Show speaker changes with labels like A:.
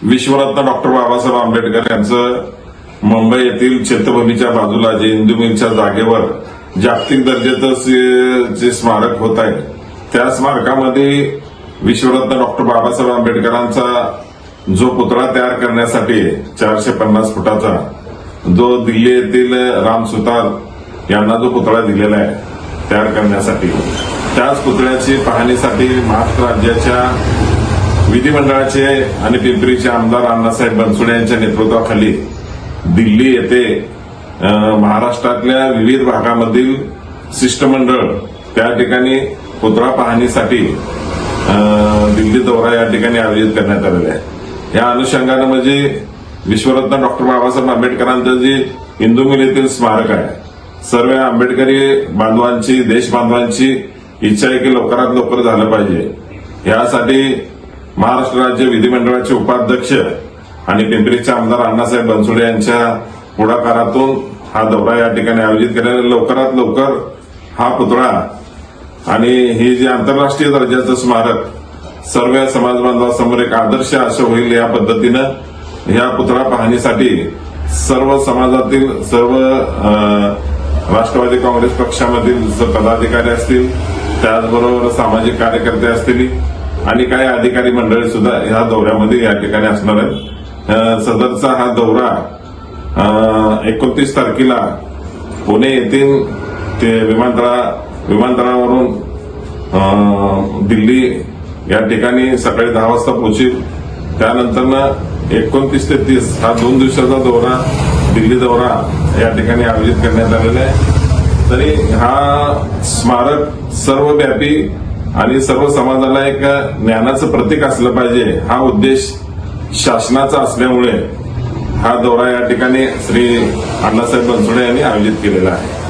A: विश्वरत्न doctor Babasaheb Ambedkar यांचं मुंबई येथील चैत्यभूमीच्या बाजूला जे इंदू मिलच्या जागेवर जागतिक दर्जाचं जे स्मारक होत आहे त्या स्मारकामध्ये विश्वरत्न डॉक्टर बाबासाहेब आंबेडकरांचा जो पुतळा तयार करण्यासाठी 450 फुटाचा जो दिल्ली येथील राम सुतार यांना जो पुतळा दिलेला आहे तयार करण्यासाठी त्याच पुतळ्याची पाहणीसाठी महाराष्ट्र राज्याच्या विधिमंडळाचे आणि पिंपरीचे आमदार अण्णासाहेब बनसोडे यांच्या नेतृत्वाखाली दिल्ली येथे महाराष्ट्रातल्या विविध भागामधील शिष्टमंडळ त्या ठिकाणी पुतळा पाहणीसाठी दिल्ली दौरा या ठिकाणी आयोजित करण्यात आलेला आहे। या अनुषंगानं म्हणजे विश्वरत्न डॉक्टर बाबासाहेब आंबेडकरांचं जे इंदू मिल येथील स्मारक आहे सर्व आंबेडकरी बांधवांची देश बांधवांची इच्छा आहे की लवकरात लवकर झालं पाहिजे। यासाठी महाराष्ट्र राज्य विधिमंडळाचे उपाध्यक्ष आणि पिंपरीचे आमदार अण्णासाहेब बनसोडे यांच्या पुढाकारातून हा दौरा या ठिकाणी आयोजित केलेला लवकरात लवकर हा पुतळा आणि ही जे आंतरराष्ट्रीय दर्जाचं स्मारक सर्व समाज बांधवांसमोर एक आदर्श असं होईल या पद्धतीनं या पुतळा पाहणीसाठी सर्व समाजातील सर्व राष्ट्रवादी काँग्रेस पक्षामधील पदाधिकारी असतील त्याचबरोबर सामाजिक कार्यकर्ते असतील आणि काही अधिकारी मंडळी सुद्धा ह्या दौऱ्यामध्ये या ठिकाणी असणार आहेत। सदरचा हा दौरा 29 तारखेला पुणे येथील ते विमानतळावरून दिल्ली या ठिकाणी सकाळी 10 वाजता पोहोचेल। त्यानंतर 29 ते 30 हा 2 दिवसाचा दौरा दिल्ली दौरा या ठिकाणी आयोजित करण्यात आलेला आहे। तरी हा स्मारक सर्वव्यापी आणि सर्व समाजाला एक ज्ञानाचं प्रतीक असलं पाहिजे हा उद्देश शासनाचा असल्यामुळे हा दौरा या ठिकाणी श्री अण्णासाहेब बनसोडे यांनी आयोजित केलेला आहे।